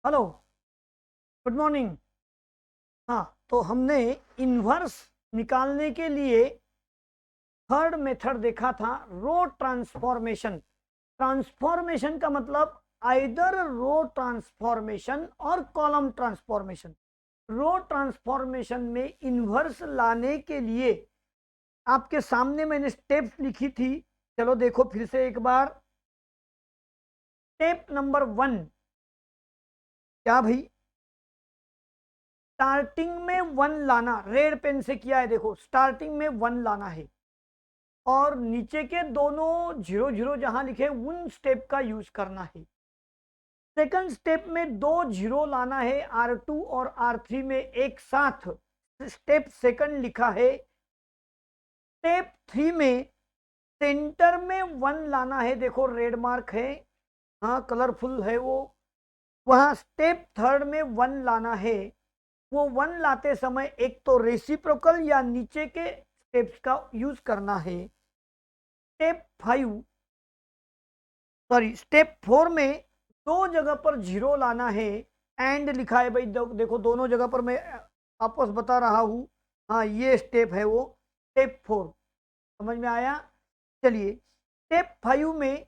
Hello, good morning. हाँ, तो हमने इन्वर्स निकालने के लिए थर्ड मेथड देखा था, रो ट्रांसफॉर्मेशन। ट्रांसफॉर्मेशन का मतलब आइदर रो ट्रांसफॉर्मेशन और कॉलम ट्रांसफॉर्मेशन। रो ट्रांसफॉर्मेशन में इन्वर्स लाने के लिए आपके सामने मैंने स्टेप्स लिखी थी। चलो देखो फिर से एक बार। स्टेप नंबर 1, क्या भाई? स्टार्टिंग में 1 लाना, रेड पेन से किया है, देखो स्टार्टिंग में 1 लाना है और नीचे के दोनों जीरो जीरो जहां लिखे उन स्टेप का यूज करना है। सेकंड स्टेप में 2 जीरो लाना है, R2 और R3 में एक साथ। स्टेप सेकंड लिखा है। स्टेप 3 में सेंटर में 1 लाना है, देखो रेड मार्क है, हाँ कलरफुल है वो। वहां स्टेप थर्ड में 1 लाना है। वो 1 लाते समय एक तो रेसिप्रोकल या नीचे के स्टेप्स का यूज करना है। स्टेप 5 सॉरी स्टेप 4 में दो जगह पर जीरो लाना है। एंड लिखा है भाई, देखो दोनों जगह पर मैं आपस बता रहा हूं। हाँ, ये स्टेप है वो, स्टेप 4। समझ में आया? चलिए, स्टेप 5 में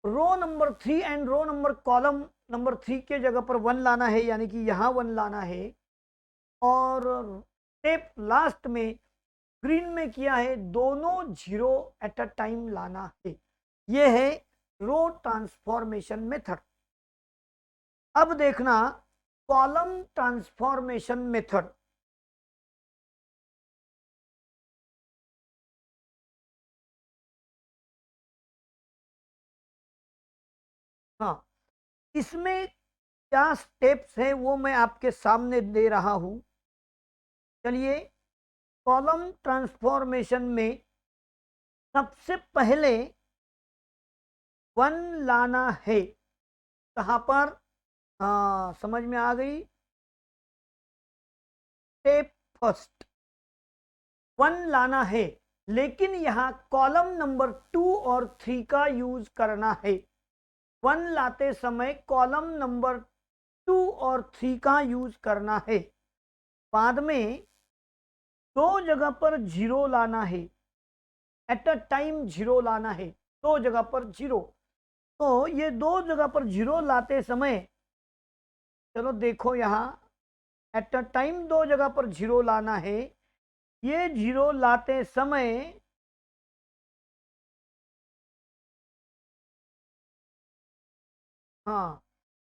row number 3 and row number column number 3 के जगह पर 1 लाना है, यानी कि यहाँ 1 लाना है। और स्टेप लास्ट में ग्रीन में किया है, दोनों जीरो एट अ टाइम लाना है। ये है रो ट्रांसफॉर्मेशन मेथड। अब देखना कॉलम ट्रांसफॉर्मेशन मेथड। हाँ, इसमें क्या स्टेप्स हैं वो मैं आपके सामने दे रहा हूं। चलिए, कॉलम ट्रांसफॉर्मेशन में सबसे पहले 1 लाना है। कहां पर? हाँ, समझ में आ गई। स्टेप फर्स्ट 1 लाना है, लेकिन यहां कॉलम नंबर 2 और 3 का यूज करना है। 1 लाते समय कॉलम नंबर 2 और 3 का यूज करना है। बाद में दो जगह पर जीरो लाना है, एट अ टाइम जीरो लाना है, दो जगह पर जीरो। तो ये दो जगह पर जीरो लाते समय, चलो देखो यहां, एट अ टाइम दो जगह पर जीरो लाना है। ये जीरो लाते समय, हाँ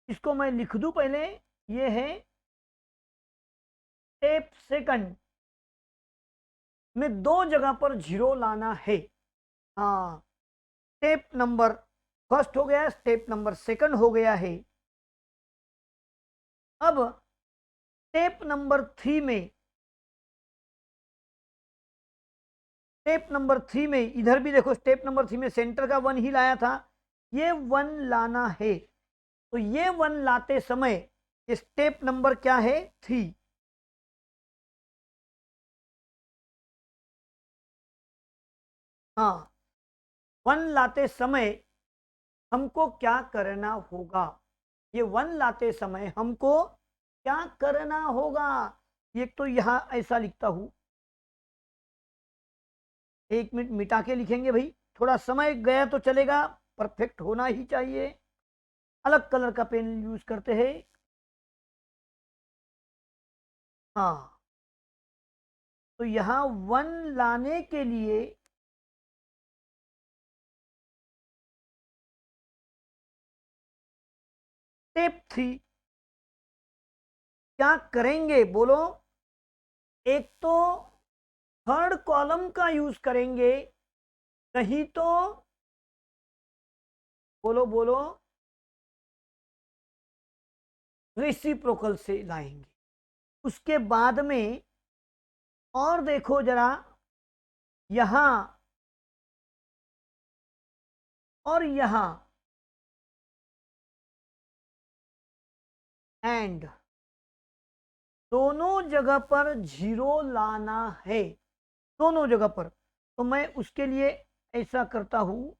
इसको मैं लिख दूं पहले। ये है स्टेप सेकंड में दो जगह पर जीरो लाना है। हाँ, स्टेप नंबर फर्स्ट हो गया, स्टेप नंबर सेकंड हो गया है। अब स्टेप नंबर 3 में, स्टेप नंबर 3 में इधर भी देखो, स्टेप नंबर 3 में सेंटर का 1 ही लाया था, ये 1 लाना है। तो ये 1 लाते समय स्टेप नंबर क्या है? 3। हाँ, 1 लाते समय हमको क्या करना होगा? ये 1 लाते समय हमको क्या करना होगा? एक तो यहां ऐसा लिखता हूं, 1 मिनट मिटा के लिखेंगे भाई, थोड़ा समय गया तो चलेगा, परफेक्ट होना ही चाहिए। अलग कलर का पेन यूज करते हैं। हाँ, तो यहां 1 लाने के लिए स्टेप 3 क्या करेंगे बोलो? एक तो थर्ड कॉलम का यूज करेंगे, कहीं तो बोलो बोलो रेसिप्रोकल से लाएंगे। उसके बाद में और देखो जरा, यहां और यहां एंड दोनों जगह पर जीरो लाना है, दोनों जगह पर। तो मैं उसके लिए ऐसा करता हूं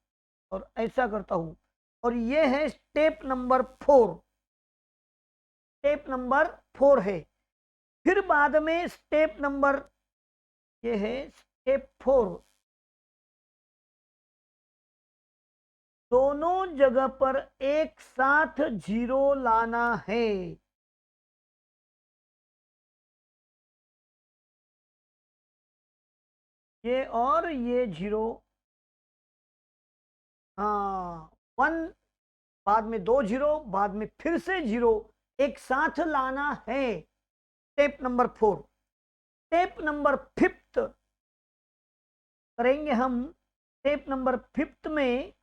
और ऐसा करता हूं। और ये है स्टेप नंबर 4। स्टेप नंबर 4 है। फिर बाद में स्टेप नंबर, ये है स्टेप 4, दोनों जगह पर एक साथ 0 लाना है। ये और ये 0, हाँ 1, बाद में 2 0, बाद में फिर से 0, एक साथ लाना है। Step number 4। स्टेप नंबर 5 करेंगे हम। स्टेप नंबर 5 में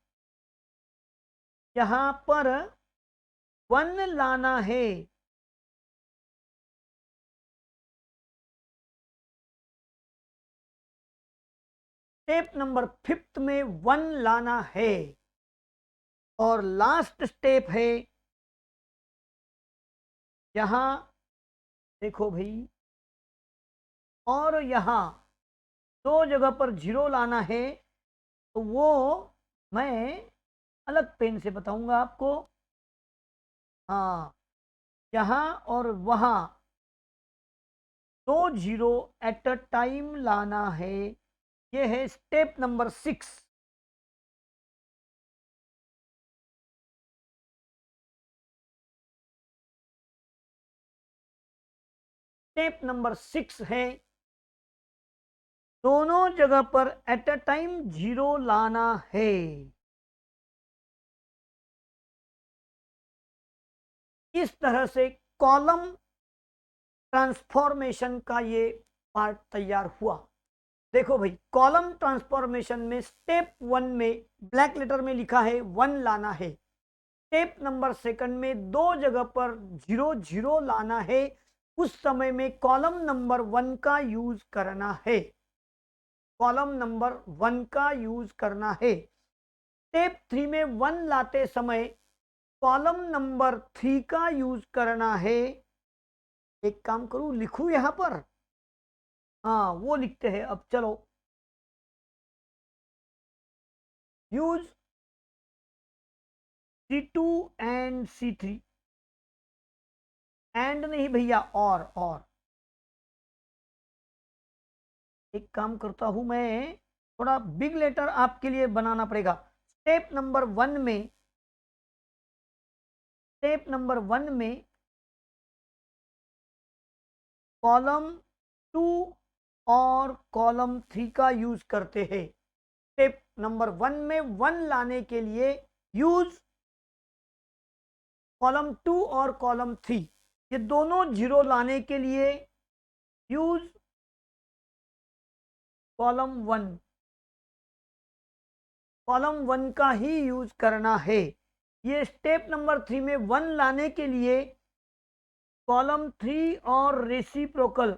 यहां पर 1 लाना है। स्टेप नंबर 5 में 1 लाना है। और लास्ट स्टेप है, यहां देखो भाई, और यहां 2 जगह पर 0 लाना है। तो वो मैं अलग पेन से बताऊंगा आपको। हाँ, यहाँ और वहाँ 2 0 एट अ टाइम लाना है। ये है स्टेप नंबर 6। स्टेप नंबर 6 है, दोनों जगह पर एट अ टाइम 0 लाना है। इस तरह से कॉलम ट्रांसफॉर्मेशन का ये पार्ट तैयार हुआ। देखो भाई, कॉलम ट्रांसफॉर्मेशन में स्टेप 1 में ब्लैक लेटर में लिखा है 1 लाना है। स्टेप नंबर 2 में 2 जगह पर 0 0 लाना है। उस समय में कॉलम नंबर 1 का यूज करना है। कॉलम नंबर 1 का यूज करना है। स्टेप 3 में 1 लाते समय कॉलम नंबर 3 का यूज करना है। एक काम करूं, लिखूं यहां पर, हाँ वो लिखते हैं। अब चलो, use C2 and C3, and नहीं भैया, और एक काम करता हूं मैं, थोड़ा बिग लेटर आपके लिए बनाना पड़ेगा। स्टेप नंबर 1 में, स्टेप नंबर 1 में कॉलम 2 और कॉलम 3 का यूज करते हैं। स्टेप नंबर 1 में 1 लाने के लिए यूज कॉलम 2 और कॉलम 3। ये दोनों 0 लाने के लिए यूज कॉलम 1। कॉलम 1 का ही यूज करना है। ये स्टेप नंबर 3 में 1 लाने के लिए कॉलम 3 और रेसिप्रोकल,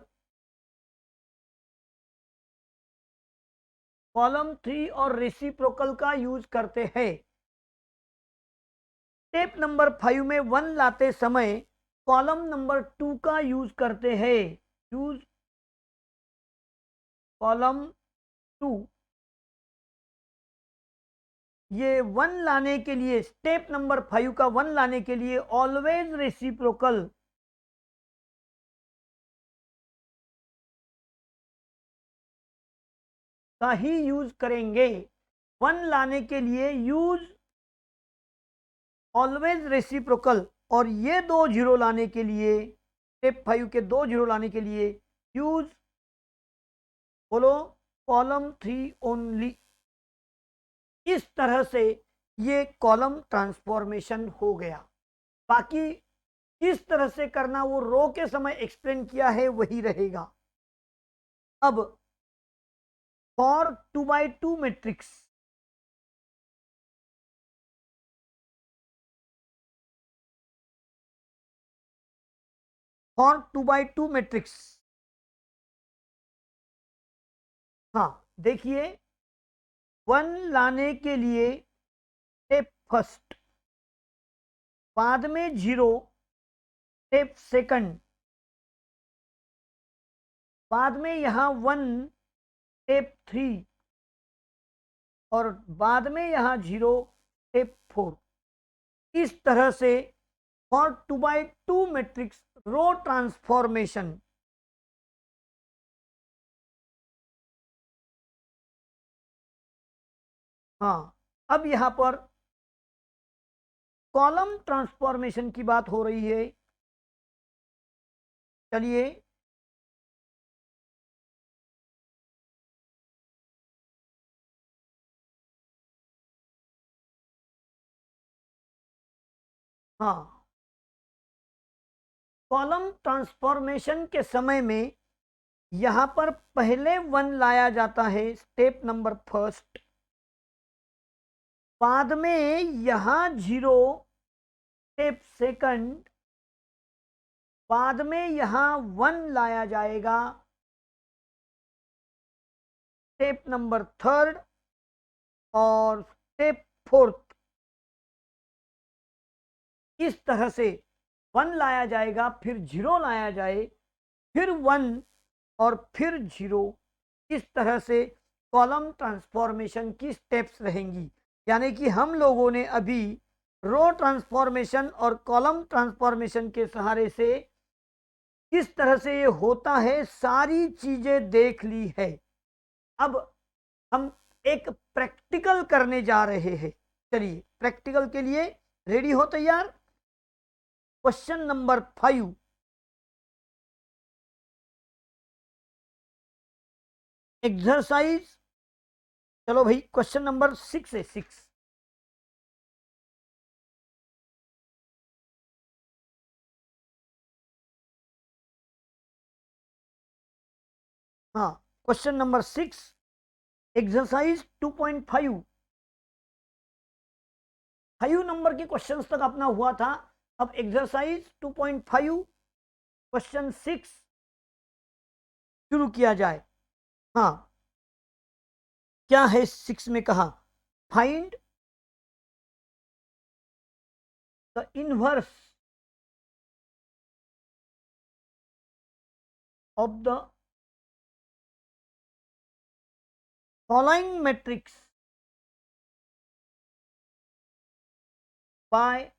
कॉलम 3 और रेसिप्रोकल का यूज करते हैं। स्टेप नंबर 5 में 1 लाते समय कॉलम नंबर 2 का यूज करते हैं। Use column 2। ये 1 लाने के लिए, स्टेप नंबर 5 का 1 लाने के लिए ऑलवेज रेसिप्रोकल, का ही यूज करेंगे। 1 लाने के लिए यूज ऑलवेज रेसिप्रोकल, और ये 2 0 लाने के लिए, स्टेप 5 के 2 0 लाने के लिए यूज, बोलो, कॉलम 3 ओनली। इस तरह से ये कॉलम ट्रांसफॉर्मेशन हो गया। बाकी किस तरह से करना वो रो के समय एक्सप्लेन किया है वही रहेगा। अब for 2x2 matrix, for 2x2 matrix, हाँ देखिए, 1 लाने के लिए स्टेप फर्स्ट, बाद में 0 स्टेप सेकंड, बाद में यहां 1 स्टेप 3, और बाद में यहां 0 स्टेप 4। इस तरह से for 2x2 matrix row transformation. हाँ, अब यहां पर कॉलम ट्रांसफॉर्मेशन की बात हो रही है। चलिए, हाँ, कॉलम ट्रांसफॉर्मेशन के समय में यहां पर पहले 1 लाया जाता है, स्टेप नंबर फर्स्ट। बाद में यहां 0, स्टेप सेकंड। बाद में यहां 1 लाया जाएगा, स्टेप नंबर थर्ड। और स्टेप फोर्थ। इस तरह से 1 लाया जाएगा, फिर 0 लाया जाए, फिर 1 और फिर 0। इस तरह से कॉलम ट्रांसफॉर्मेशन की स्टेप्स रहेंगी। यानी कि हम लोगों ने अभी रो ट्रांसफॉर्मेशन और कॉलम ट्रांसफॉर्मेशन के सहारे से किस तरह से ये होता है सारी चीजें देख ली है। अब हम एक प्रैक्टिकल करने जा रहे हैं। चलिए, प्रैक्टिकल के लिए रेडी हो, तैयार? Question number 5, exercise. चलो भाई, क्वेश्चन नंबर 6 है, 6। हाँ, क्वेश्चन नंबर 6, एक्सरसाइज 2.5। 5 नंबर के क्वेश्चंस तक अपना हुआ था। अब एक्सरसाइज 2.5 क्वेश्चन 6 शुरू किया जाए। हाँ, क्या है 6 में कहा? Find the inverse of the following matrix bye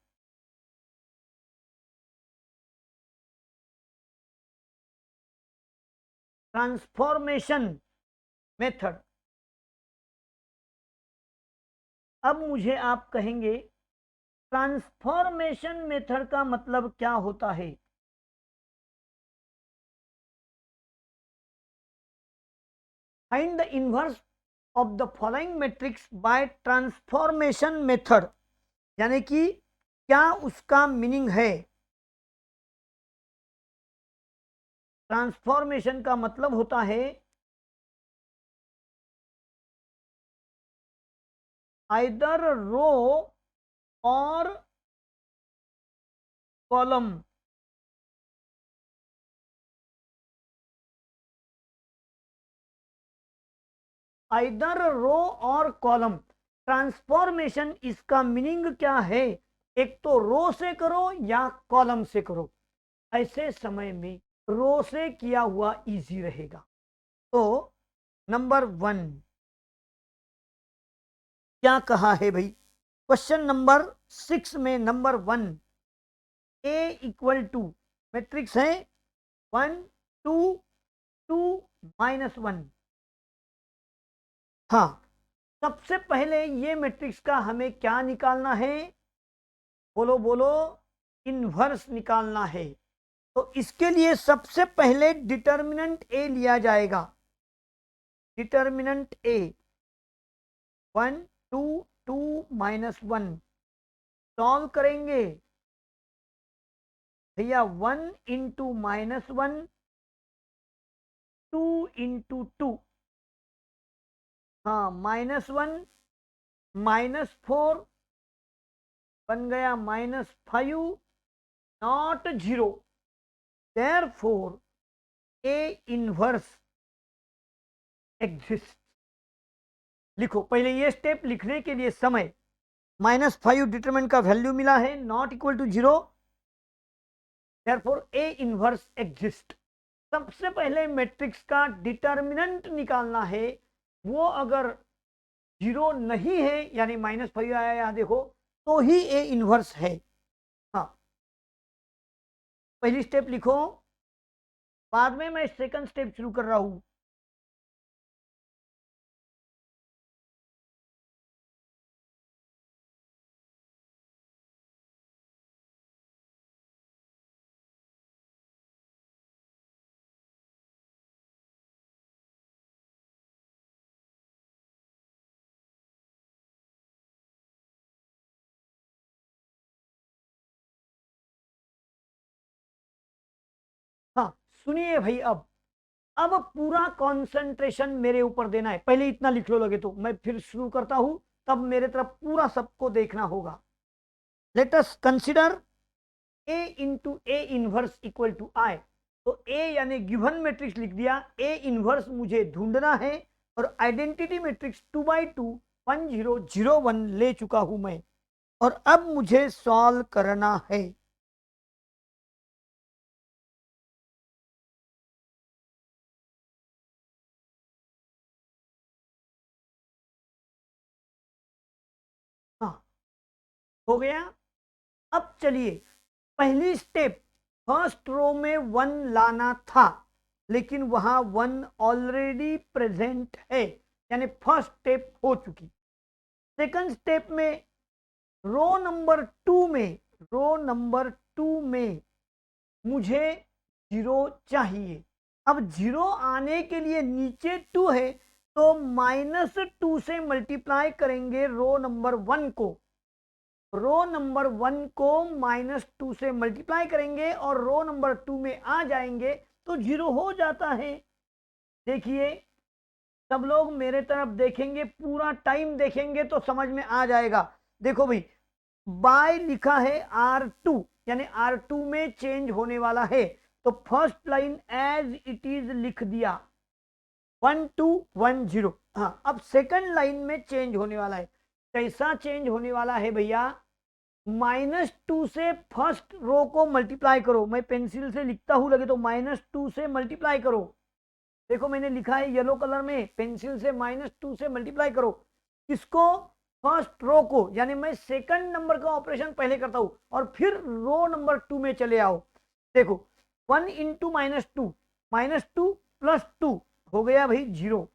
transformation method. अब मुझे आप कहेंगे ट्रांसफॉर्मेशन मेथड का मतलब क्या होता है? Find the inverse of the following matrix bye transformation method, यानी कि क्या उसका मीनिंग है? ट्रांसफॉर्मेशन का मतलब होता है आइदर रो और कॉलम। आइदर रो और कॉलम। ट्रांसफॉर्मेशन, इसका मीनिंग क्या है? एक तो रो से करो या कॉलम से करो। ऐसे समय में रो से किया हुआ इजी रहेगा। तो नंबर 1 क्या कहा है भाई? क्वेश्चन नंबर 6 में number 1, A equal to matrix है 1 2 2 -1। हाँ, सबसे पहले ये मैट्रिक्स का हमें क्या निकालना है? बोलो बोलो, इनवर्स निकालना है। तो इसके लिए सबसे पहले डिटर्मिनेंट ए लिया जाएगा। डिटर्मिनेंट ए 1 2 2 -1 सॉल्व करेंगे भैया। 1 इंटू -1, 2 इंटू 2, हाँ, -1 -4 बन गया -5, not 0। Therefore A inverse exist. लिखो पहले ये स्टेप लिखने के लिए समय, -5 डिटरमिनेंट का वैल्यू मिला है, not equal to 0। Therefore A inverse exist. सबसे पहले मैट्रिक्स का डिटर्मिनेंट निकालना है। वो अगर 0 नहीं है, यानी -5 आया, यहां देखो, तो ही ए इनवर्स है। हाँ, पहली स्टेप लिखो, बाद में मैं सेकंड स्टेप शुरू कर रहा हूं। हाँ सुनिए भाई, अब पूरा कंसंट्रेशन मेरे ऊपर देना है। पहले इतना लिख लो लगे तो, मैं फिर शुरू करता हूं, तब मेरे तरफ पूरा सबको देखना होगा। Let us consider A into A inverse equal to I. तो ए यानी गिवन मैट्रिक्स लिख दिया, ए इनवर्स मुझे ढूंढना है, और आइडेंटिटी मैट्रिक्स 2x2 1001 ले चुका हूं मैं, और अब मुझे सॉल्व करना है। हाँ हो गया। अब चलिए, पहली स्टेप, फर्स्ट रो में 1 लाना था, लेकिन वहां 1 ऑलरेडी प्रेजेंट है, यानी फर्स्ट स्टेप हो चुकी। सेकंड स्टेप में रो नंबर 2 में, रो नंबर 2 में मुझे 0 चाहिए। अब 0 आने के लिए नीचे 2 है, तो -2 से मल्टीप्लाई करेंगे रो नंबर 1 को, रो नंबर 1 को -2 से मल्टीप्लाई करेंगे और रो नंबर 2 में आ जाएंगे तो 0 हो जाता है। देखिए, सब लोग मेरे तरफ देखेंगे, पूरा टाइम देखेंगे तो समझ में आ जाएगा। देखो भाई, बाय लिखा है R2, यानी R2 में चेंज होने वाला है, तो first line as it is लिख दिया 1210। हाँ, अब सेकंड लाइन में चेंज होने वाला है। कैसा चेंज होने वाला है भैया? -2 से फर्स्ट रो को मल्टीप्लाई करो, मैं पेंसिल से लिखता हूं लगे तो -2 से मल्टीप्लाई करो। देखो मैंने लिखा है येलो कलर में, पेंसिल से -2 से मल्टीप्लाई करो। किसको? फर्स्ट रो को, यानी मैं सेकंड नंबर का ऑपरेशन पहले करता हूं और फिर रो नंबर 2 में चले आओ। देखो 1 इंटू -2, -2 + 2 हो गया भाई 0।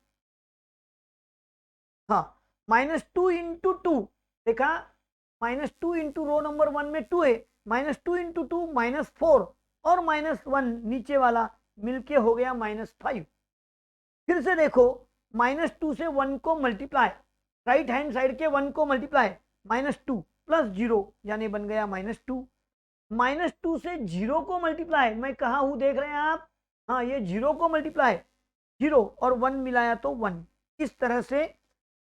हाँ, -2 इंटू 2, देखा, -2 इंटू रो नंबर 1 में 2 है, -2 इंटू 2 -4, और -1 नीचे वाला मिलके हो गया -5। फिर से देखो, -2 से 1 को मल्टीप्लाई, राइट हैंड साइड के 1 को मल्टीप्लाई, -2 + 0 यानी बन गया -2। -2 से 0 को मल्टीप्लाई, मैं कहा हूं देख रहे हैं आप? हाँ, ये 0 को मल्टीप्लाई, 0 और 1 मिलाया तो 1। इस तरह से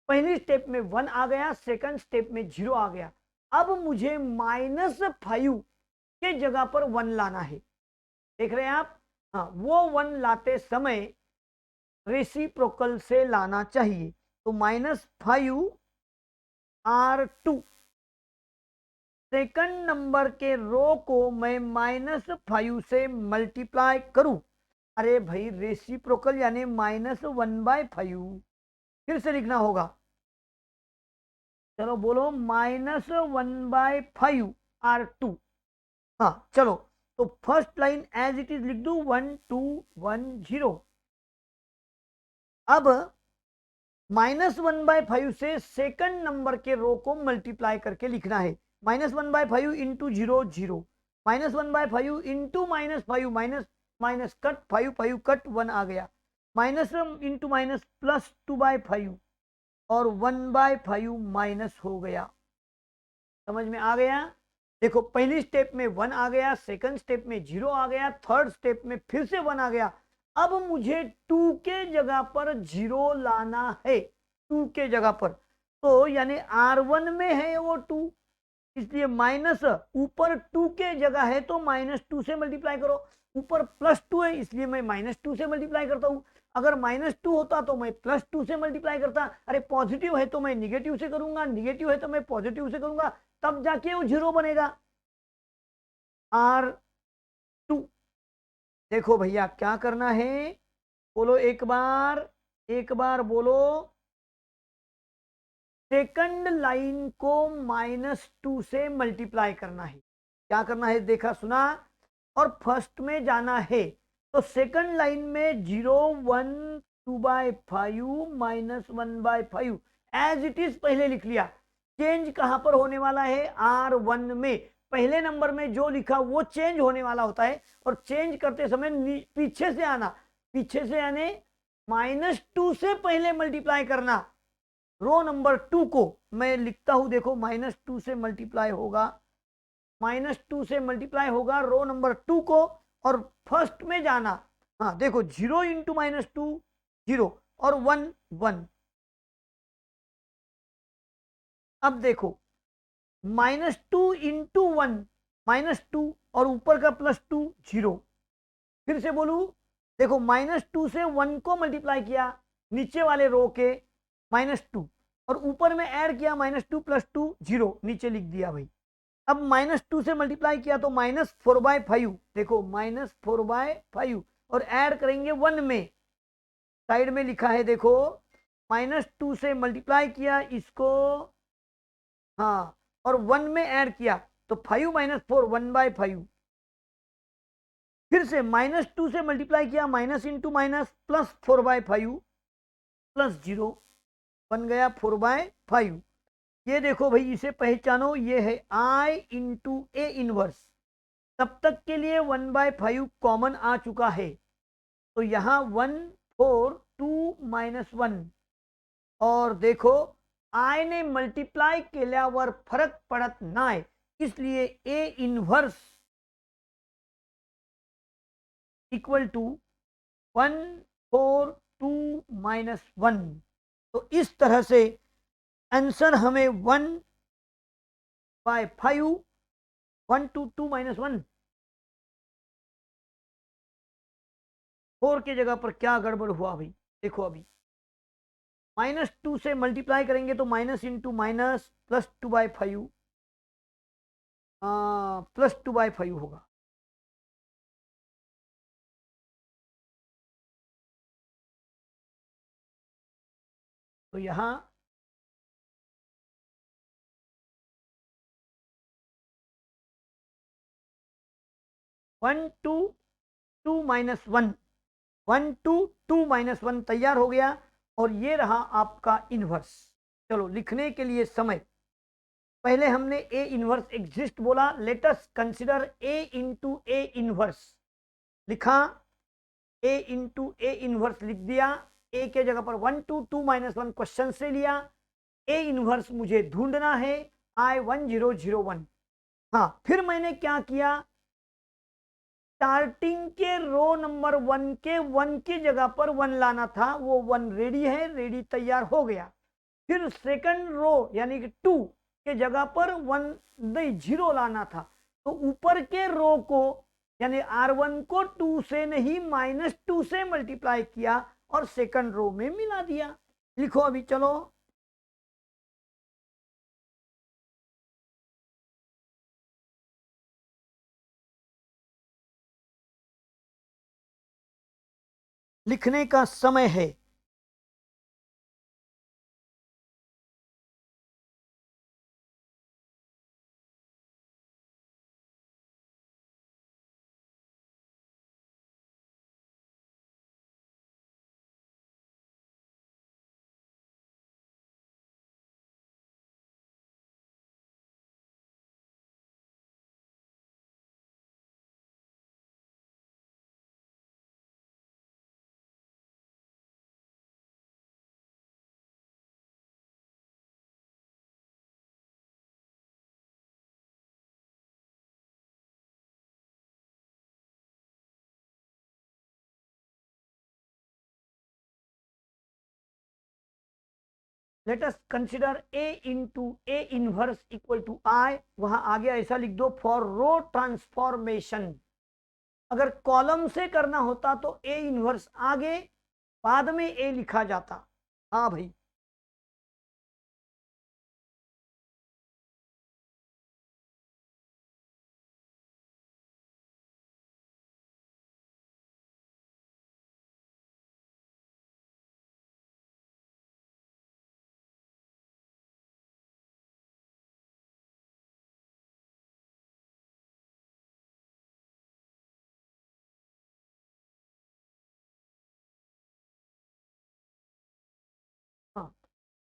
पहली स्टेप में 1 आ गया, सेकंड स्टेप में 0 आ गया। अब मुझे -5 के जगह पर 1 लाना है, देख रहे हैं आप? हाँ, वो 1 लाते समय रेसिप्रोकल से लाना चाहिए, तो -5 R2, सेकंड नंबर के रो को मैं -5 से मल्टीप्लाई करूं। अरे भाई, रेसिप्रोकल यानी -1/5, फिर से लिखना होगा। चलो बोलो, -1/5 R2। हाँ चलो, तो first line as it is लिख दू 1210। अब -1/5 से सेकंड नंबर के रो को मल्टीप्लाई करके लिखना है। -1/5 into 0 0, -1/5 into -5 minus minus cut 5 5 cut 1 आ गया, माइनस इंटू माइनस +2/5 और 1/5 माइनस हो गया। समझ में आ गया? देखो, पहली स्टेप में 1 आ गया, सेकंड स्टेप में 0 आ गया, थर्ड स्टेप में फिर से 1 आ गया। अब मुझे 2 के जगह पर 0 लाना है, 2 के जगह पर, तो यानी R1 में है वो 2, इसलिए माइनस, ऊपर 2 के जगह है तो -2 से मल्टीप्लाई करो, ऊपर +2 है इसलिए मैं -2 से मल्टीप्लाई करता हूं। अगर -2 होता तो मैं +2 से मल्टीप्लाई करता। अरे पॉजिटिव है तो मैं निगेटिव से करूंगा, निगेटिव है तो मैं पॉजिटिव से करूंगा, तब जाके वो 0 बनेगा। R2, देखो भैया क्या करना है, बोलो एक बार बोलो। सेकंड लाइन को -2 से मल्टीप्लाई करना है। क्या करना है, देखा सुना? और फर्स्ट में जाना है, तो सेकंड लाइन में 0 1 2/5 -1/5 एज इट इज पहले लिख लिया। चेंज कहां पर होने वाला है? R1 में। पहले नंबर में जो लिखा वो चेंज होने वाला होता है, और चेंज करते समय पीछे से आना, पीछे से आने -2 से पहले मल्टीप्लाई करना। रो नंबर 2 को मैं लिखता हूं, देखो -2 से मल्टीप्लाई होगा, -2 से मल्टीप्लाई होगा रो नंबर 2 को, और फर्स्ट में जाना। हाँ देखो 0 इंटू -2 0 और 1 1। अब देखो -2 इंटू 1 -2 और ऊपर का +2 0। फिर से बोलू, देखो -2 से 1 को मल्टीप्लाई किया नीचे वाले रो के -2, और ऊपर में ऐड किया -2 +2 0, नीचे लिख दिया भाई। अब -2 से मल्टीप्लाई किया तो -4/5, देखो -4/5, और ऐड करेंगे 1 में, साइड में लिखा है देखो, -2 से मल्टीप्लाई किया इसको, हाँ, और 1 में ऐड किया तो 5 - 4 1/5। फिर से -2 से मल्टीप्लाई किया, माइनस इंटू माइनस +4/5 +0 बन गया 4/5। ये देखो भाई, इसे पहचानो, ये है I इंटू ए इनवर्स। तब तक के लिए 1/5 कॉमन आ चुका है, तो यहां 1 4 2 -1, और देखो I ने मल्टीप्लाई केल्यावर फरक पडत नाही, इसलिए ए इनवर्स इक्वल टू 1 4 2 -1। तो इस तरह से आंसर हमें 1/5 1 2 2 -1 4 की जगह पर क्या गड़बड़ हुआ भाई? देखो अभी -2 से मल्टीप्लाई करेंगे तो माइनस इंटू माइनस +2/5 +2/5 होगा। तो यहां 1 2 2 -1 1 2 2 -1 तैयार हो गया, और ये रहा आपका इनवर्स। चलो लिखने के लिए समय, पहले हमने ए इनवर्स एग्जिस्ट बोला, late us consider A into A inverse. लिखा, ए इंटू ए इनवर्स लिख दिया, ए के जगह पर 1 2 2 -1 क्वेश्चन से लिया। ए इनवर्स मुझे ढूंढना है, I1001। हाँ, फिर मैंने क्या किया, स्टार्टिंग के रो नंबर 1 के 1 की जगह पर 1 लाना था, वो 1 रेडी है, रेडी तैयार हो गया। फिर सेकंड रो यानी कि 2 के जगह पर 1 नहीं 0 लाना था, तो ऊपर के रो को यानी R1 को 2 से नहीं -2 से मल्टीप्लाई किया और सेकंड रो में मिला दिया। लिखो अभी, चलो लिखने का समय है। Let us consider A into A inverse equal to I, वहां आगे ऐसा लिख दो, फॉर रो ट्रांसफॉर्मेशन। अगर कॉलम से करना होता तो ए इनवर्स आगे, बाद में ए लिखा जाता। हाँ भाई,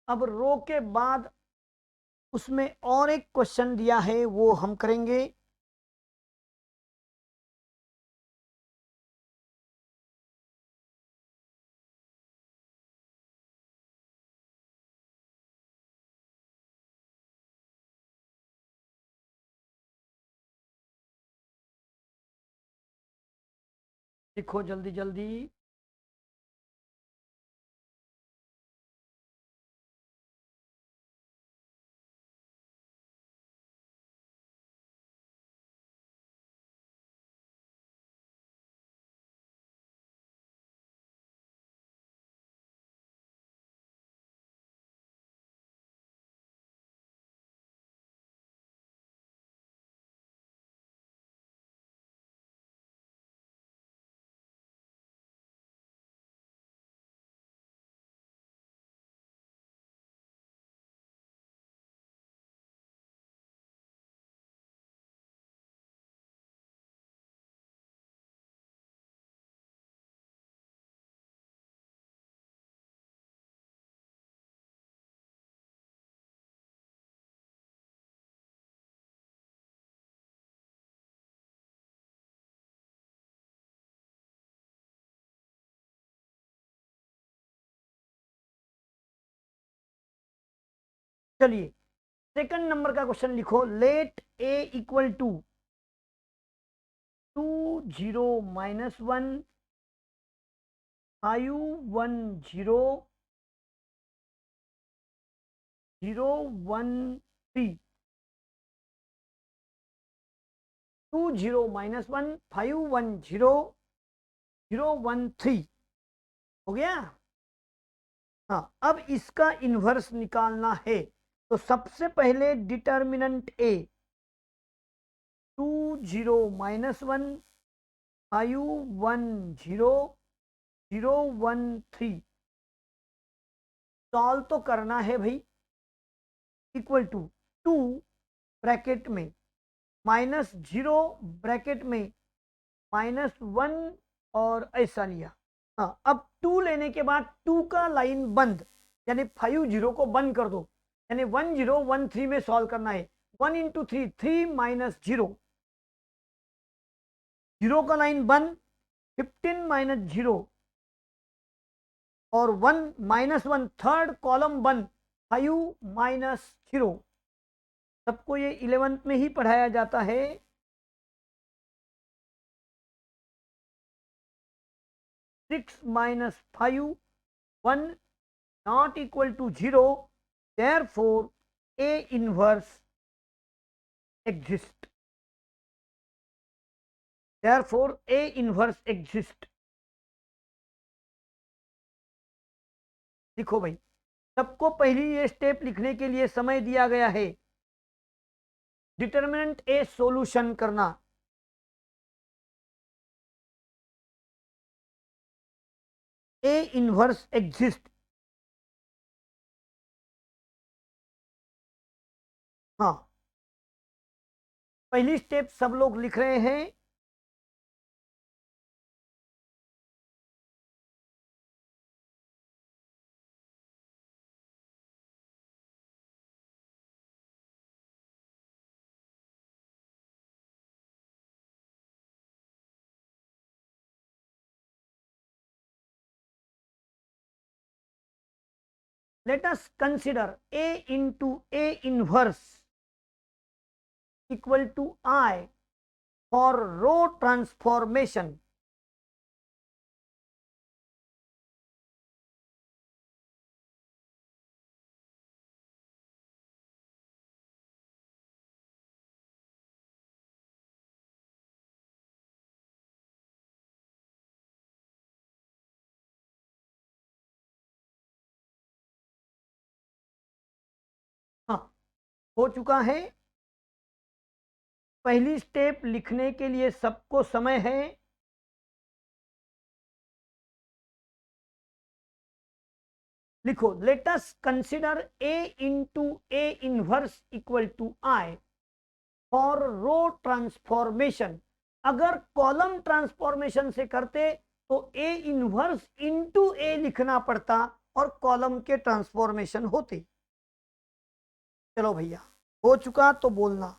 अब रो के बाद उसमें और एक क्वेश्चन दिया है, वो हम करेंगे। लिखो जल्दी जल्दी। चलिए सेकंड नंबर का क्वेश्चन लिखो। Let A equal to 2 0 - 1 5 1 0 0 1 3। 2 0 - 1 5 1 0 0 1 3 हो गया। हाँ, अब इसका इन्वर्स निकालना है। तो सबसे पहले डिटर्मिनेंट ए 2 0 - 1 5 1 0 0 1 3 सॉल्व तो करना है भाई। इक्वल टू 2 ब्रैकेट में -0 ब्रैकेट में -1 और ऐसा लिया। हाँ, अब 2 लेने के बाद 2 का लाइन बंद, यानी 5 0 को बंद कर दो, यानी 1 0 1 3 में सॉल्व करना है। 1 × 3 3 - 0 0 का लाइन बंद, 15 - 0 और 1 -1 थर्ड कॉलम बंद, 5 - 0। सबको ये 11th में ही पढ़ाया जाता है। 6 - 5 1 not equal to 0, therefore A inverse exist, therefore A inverse exist। लिखो भाई, सबको पहली ये स्टेप लिखने के लिए समय दिया गया है। डिटरमिनेंट ए सॉल्यूशन करना। ए इनवर्स एग्जिस्ट। हाँ, पहली स्टेप सब लोग लिख रहे हैं। Let us consider A into A inverse equal to I for row transformation. हाँ, हो चुका है। पहली स्टेप लिखने के लिए सबको समय है। लिखो, let us consider A into A inverse equal to I for row transformation. अगर कॉलम ट्रांसफॉर्मेशन से करते तो A इनवर्स इंटू A लिखना पड़ता, और कॉलम के ट्रांसफॉर्मेशन होते। चलो भैया, हो चुका तो बोलना।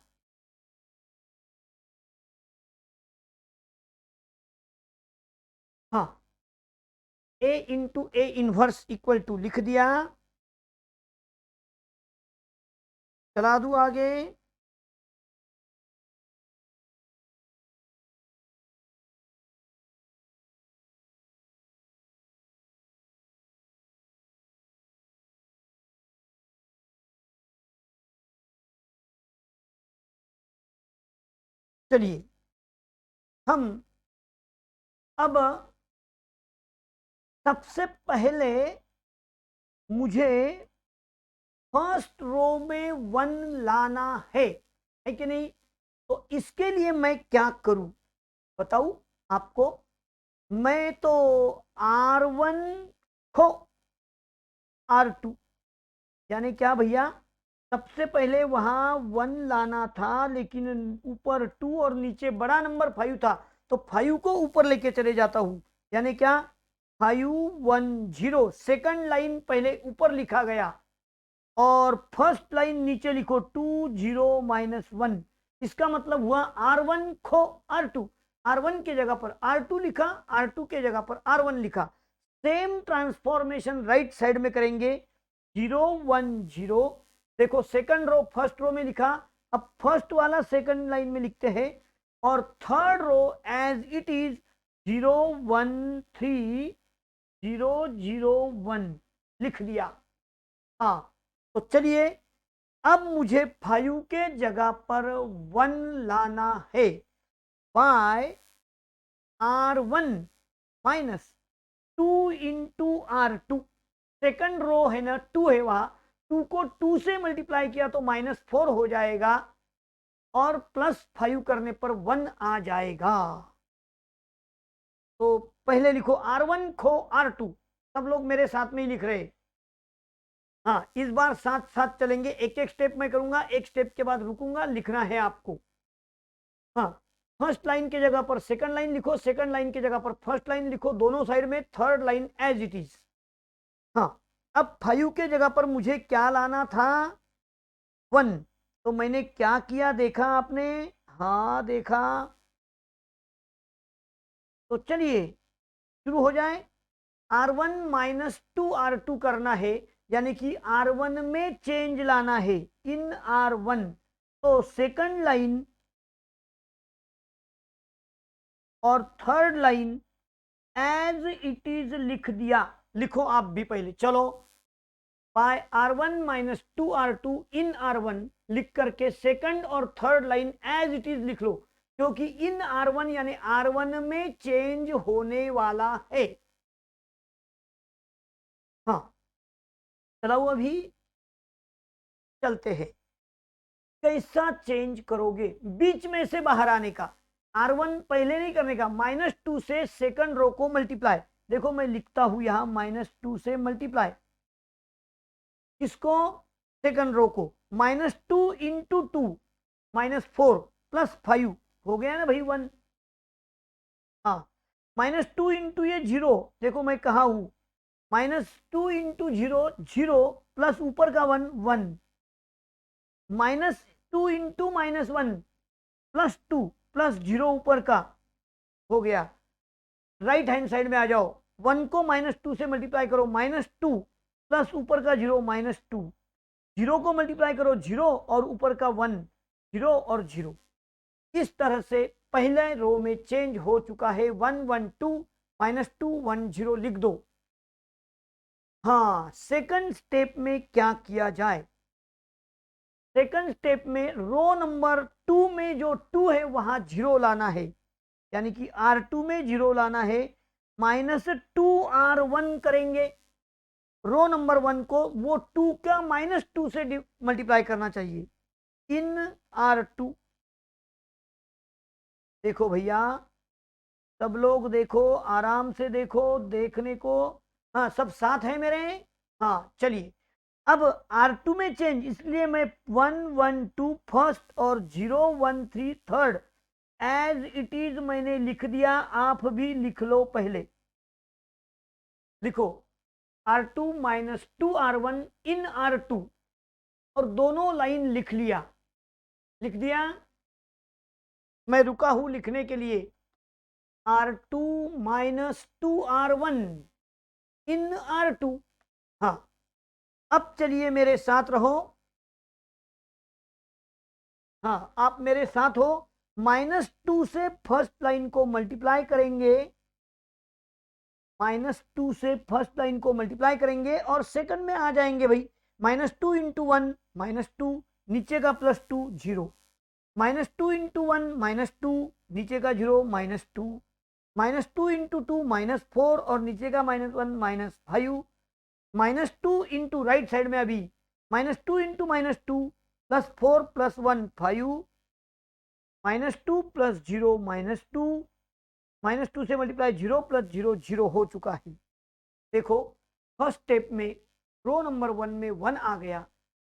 हाँ, A into A inverse equal to लिख दिया। चला दूं आगे। चलिए, हम अब सबसे पहले मुझे फर्स्ट रो में 1 लाना है कि नहीं? तो इसके लिए मैं क्या करूं बताऊं आपको। मैं तो R1 को R2, यानी क्या भैया, सबसे पहले वहां 1 लाना था, लेकिन ऊपर 2 और नीचे बड़ा नंबर 5 था, तो 5 को ऊपर लेके चले जाता हूं। यानी क्या, 5 1 0, सेकंड लाइन पहले ऊपर लिखा गया और फर्स्ट लाइन नीचे लिखो 2 0 -1। इसका मतलब हुआ R1 खो R2, R1 के जगह पर R2 लिखा, R2 के जगह पर R1 लिखा। सेम ट्रांसफॉर्मेशन राइट साइड में करेंगे। 0 1 0, देखो सेकंड रो फर्स्ट रो में लिखा, अब फर्स्ट वाला सेकंड लाइन में लिखते हैं, और third row as it is 0 1 3 0 0 1 लिख दिया। हाँ, तो चलिए, अब मुझे 5 के जगह पर 1 लाना है। By R1 minus 2 into R2, second row है ना, 2 है वहां, 2 को 2 से मल्टीप्लाई किया तो -4 हो जाएगा, और +5 करने पर 1 आ जाएगा। तो पहले लिखो R1 खो R2, सब लोग मेरे साथ में ही लिख रहे। हाँ, इस बार साथ साथ चलेंगे, एक एक स्टेप मैं करूंगा, एक स्टेप के बाद रुकूंगा, लिखना है आपको। हाँ, फर्स्ट लाइन के जगह पर सेकंड लाइन लिखो, सेकंड लाइन के जगह पर फर्स्ट लाइन लिखो, दोनों साइड में third line as it is. हाँ, अब 5 के जगह पर मुझे क्या लाना था, 1। तो मैंने क्या किया देखा आपने? हाँ देखा। तो चलिए शुरू हो जाए। R1 -2 R2 करना है, यानी कि R1 में चेंज लाना है इन R1। तो सेकंड लाइन और third line as it is लिख दिया। लिखो आप भी पहले, चलो। बाय R1 -2 R2 इन R1 लिख करके सेकंड और third line as it is लिख लो, क्योंकि इन R1 यानी R1 में चेंज होने वाला है। हाँ, चलाओ अभी, चलते हैं। कैसा चेंज करोगे बीच में से बाहर आने का? R1 पहले नहीं करने का, -2 से सेकंड रो को मल्टीप्लाई। देखो मैं लिखता हूं यहां -2 से मल्टीप्लाई, किसको? सेकंड रो को। -2 इंटू 2 -4 +5 हो गया ना भाई 1। हाँ, -2 इंटू ये 0, देखो मैं कहा हूं, -2 इंटू 0 0 प्लस ऊपर का 1 1, -2 इंटू -1 +2 प्लस 0 ऊपर का हो गया। राइट हैंड साइड में आ जाओ, 1 को -2 से मल्टीप्लाई करो, -2 प्लस ऊपर का 0 -2, 0 को मल्टीप्लाई करो 0 और ऊपर का 1, 0 और 0। इस तरह से पहले रो में चेंज हो चुका है। 1 1 2 -2 1 0 लिख दो। हाँ, सेकंड स्टेप में क्या किया जाए? सेकंड स्टेप में रो नंबर 2 में जो 2 है वहां 0 लाना है, यानी कि R2 में 0 लाना है। -2R1 करेंगे, रो नंबर 1 को वो 2 का -2 से मल्टीप्लाई करना चाहिए इन R2। देखो भैया, सब लोग देखो, आराम से देखो, देखने को। हाँ, सब साथ है मेरे। हाँ चलिए, अब R2 में चेंज, इसलिए मैं 1 1 2 फर्स्ट और 0 1 3 थर्ड एज इट इज मैंने लिख दिया। आप भी लिख लो, पहले लिखो R2 माइनस 2R1 इन R2, और दोनों लाइन लिख लिया, लिख दिया। मैं रुका हूं लिखने के लिए। R2 माइनस 2R1 इन R2। हाँ, अब चलिए मेरे साथ रहो। हाँ, आप मेरे साथ हो। -2 से फर्स्ट लाइन को मल्टीप्लाई करेंगे, -2 से फर्स्ट लाइन को मल्टीप्लाई करेंगे और सेकंड में आ जाएंगे भाई। -2 इंटू 1 -2, नीचे का +2 0, -2 इंटू 1 -2, नीचे का 0 -2, -2 इंटू 2 -4 और नीचे का -1 -5, -2 इंटू राइट साइड में अभी -2 इंटू -2 +4 +1 5, -2 + 0 -2, -2 से मल्टीप्लाई 0 + 0 0 हो चुका है। देखो फर्स्ट स्टेप में रो नंबर 1 में 1 आ गया,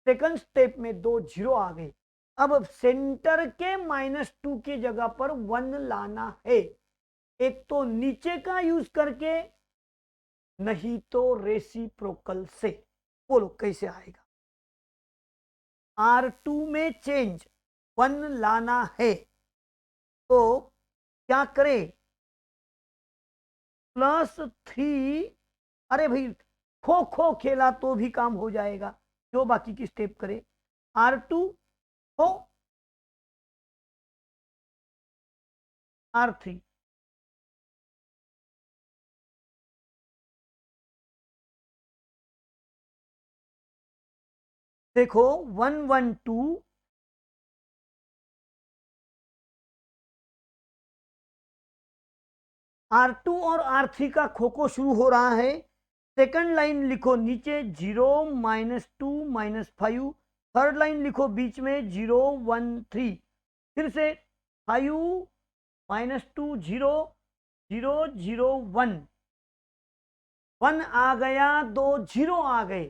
सेकंड स्टेप में 2 0 आ गए। अब सेंटर के -2 की जगह पर 1 लाना है, एक तो नीचे का यूज करके, नहीं तो रेसिप्रोकल से। बोलो कैसे आएगा? R2 में चेंज 1 लाना है तो क्या करें? +3, अरे भाई खो खो खेला तो भी काम हो जाएगा, जो बाकी की स्टेप करे। R2 हो R3, देखो 1 1 2, R2 और R3 का खो खो शुरू हो रहा है। सेकंड लाइन लिखो नीचे 0 -2 -5, थर्ड लाइन लिखो बीच में 0 1 3, फिर से 5 -2 0 0 0 1, 1 आ गया, 2 0 आ गए,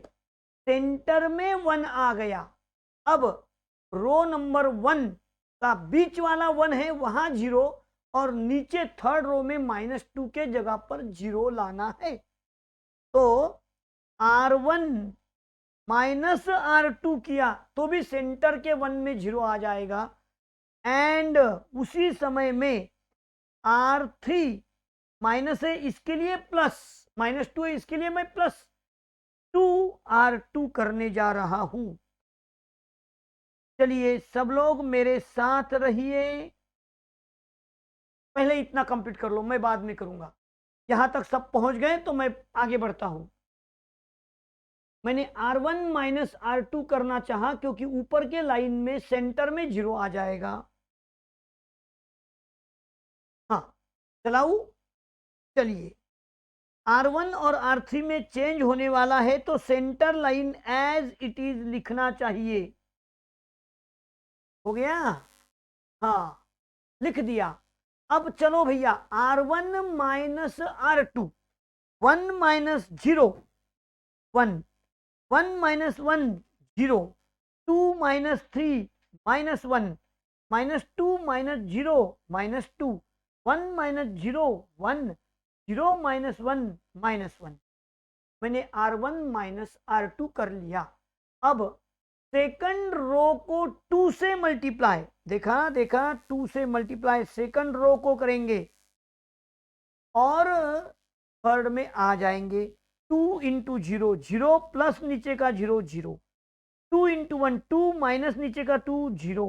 सेंटर में 1 आ गया। अब रो नंबर 1 का बीच वाला 1 है, वहां 0, और नीचे थर्ड रो में -2 के जगह पर 0 लाना है। तो R1 माइनस R2 किया तो भी सेंटर के 1 में 0 आ जाएगा, एंड उसी समय में R3 माइनस है, इसके लिए प्लस, -2 है इसके लिए मैं +2 R2 करने जा रहा हूं। चलिए सब लोग मेरे साथ रहिए, पहले इतना कंप्लीट कर लो, मैं बाद में करूंगा। यहां तक सब पहुंच गए तो मैं आगे बढ़ता हूं। मैंने R1 माइनस R2 करना चाहा क्योंकि ऊपर के लाइन में सेंटर में 0 आ जाएगा। हाँ चलाऊ, चलिए R1 और R3 में चेंज होने वाला है तो centre line as it is लिखना चाहिए। हो गया? हाँ लिख दिया। अब चलो भैया R1 minus R2, 1 minus 0 1, 1 minus 1 0, 2 minus 3 -1, -2 minus 0 -2, 1 minus 0 1, 0 minus 1 -1। मैंने R1 माइनस R2 कर लिया। अब सेकंड रो को 2 से मल्टीप्लाई, देखा देखा, 2 से मल्टीप्लाई सेकंड रो को करेंगे और थर्ड में आ जाएंगे। 2 इंटू 0 0 प्लस नीचे का 0 0, 2 इंटू 1 2 माइनस नीचे का 2 0,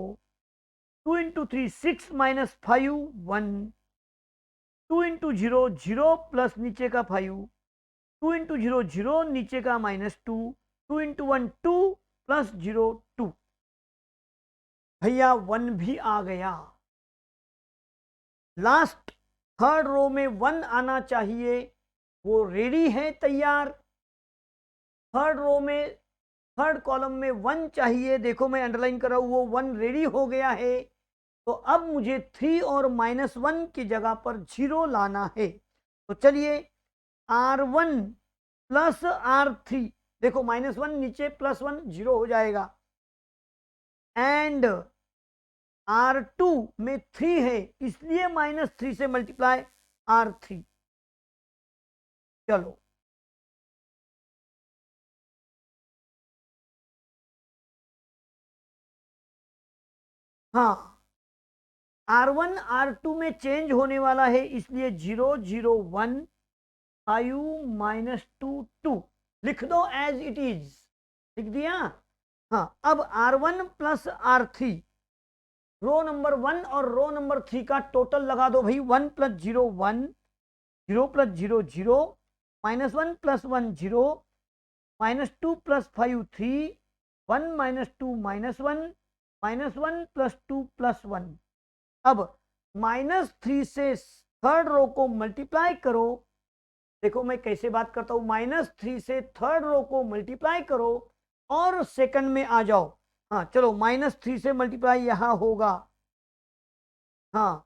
2 इंटू 3 6 -5 1, 2 इंटू 0 0 प्लस नीचे का 5, 2 इंटू 0 0 नीचे का -2, 2 इंटू 1 2 प्लस 0 2। भैया 1 भी आ गया। लास्ट थर्ड रो में 1 आना चाहिए, वो रेडी है, तैयार। थर्ड रो में, थर्ड कॉलम में 1 चाहिए, देखो मैं अंडरलाइन कर रहा हूं, वो 1 रेडी हो गया है। तो अब मुझे 3 और -1 की जगह पर 0 लाना है। तो चलिए R1 प्लस R3, देखो -1 नीचे +1 0 हो जाएगा, एंड R2 में 3 है इसलिए -3 से मल्टीप्लाई R3। चलो हाँ, R1 R2 में चेंज होने वाला है, इसलिए 0 0 1 5 -2 2 लिख दो एज इट इज, लिख दिया। हाँ, अब R1 प्लस R3, रो नंबर 1 और रो नंबर 3 का टोटल लगा दो भाई। 1 plus 0 1, 0 plus 0 0, -1 plus 1 0, -2 plus 5 3, 1 -2 -1, -1 plus 2 plus 1। अब -3 से थर्ड रो को मल्टीप्लाई करो। देखो मैं कैसे बात करता हूं, -3 से थर्ड रो को मल्टीप्लाई करो और सेकंड में आ जाओ। हाँ चलो, -3 से मल्टीप्लाई यहां होगा। हाँ,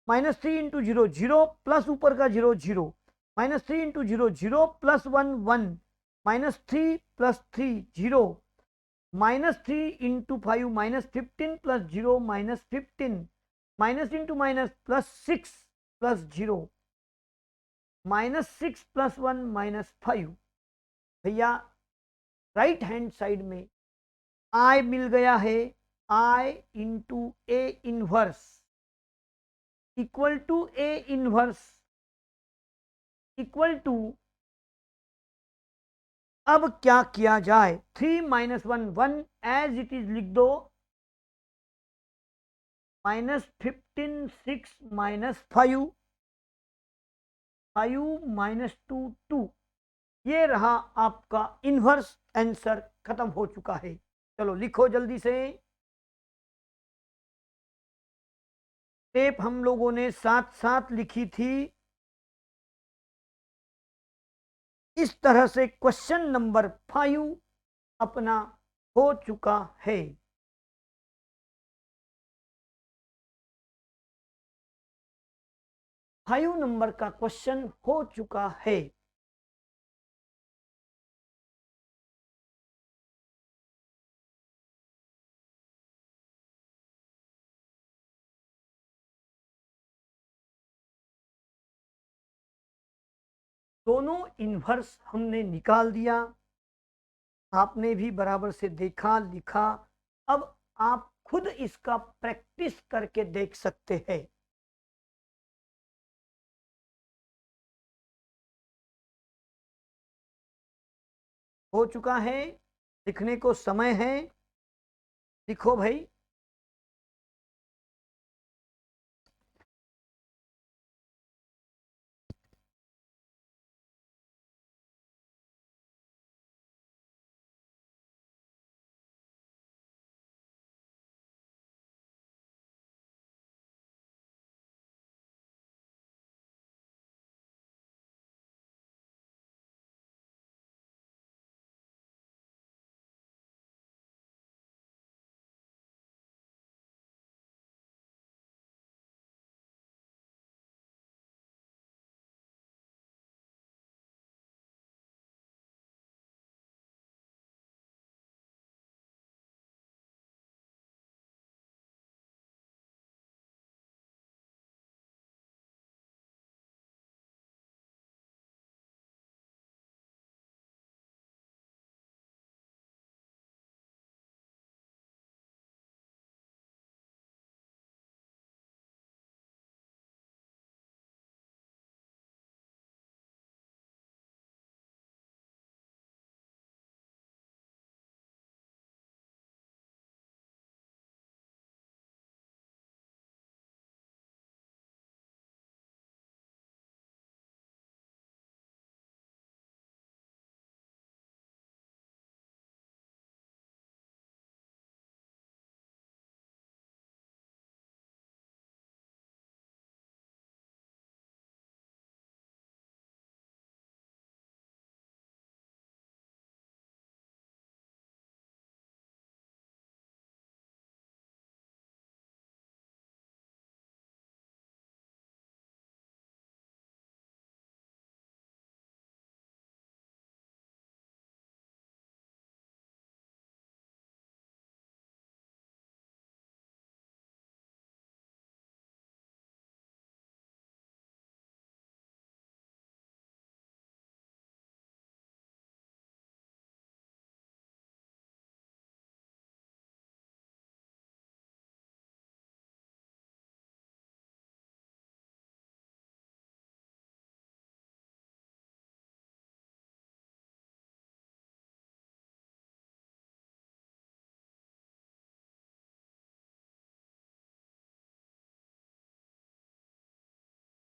-3 इंटू 0 0, प्लस ऊपर का 0 0, -3 into 0 0, plus 1 1, -3 plus 3 0, -3 into 5 -15 plus 0 -15, minus into minus plus 6 plus 0, -6 plus 1 -5। भैया राइट हैंड साइड में I मिल गया है, I into A inverse equal to A inverse equal to, अब क्या किया जाए, 3 -1 1 एज इट इज लिख दो, -15 6 -5 5 -2 2, ये रहा आपका इनवर्स आंसर, खत्म हो चुका है। चलो लिखो जल्दी से। टेप हम लोगों ने साथ साथ लिखी थी। इस तरह से क्वेश्चन नंबर 5 अपना हो चुका है। फाइव नंबर का क्वेश्चन हो चुका है। दोनों इन्वर्स हमने निकाल दिया, आपने भी बराबर से देखा लिखा। अब आप खुद इसका प्रैक्टिस करके देख सकते हैं। हो चुका है, लिखने को समय है, लिखो भाई।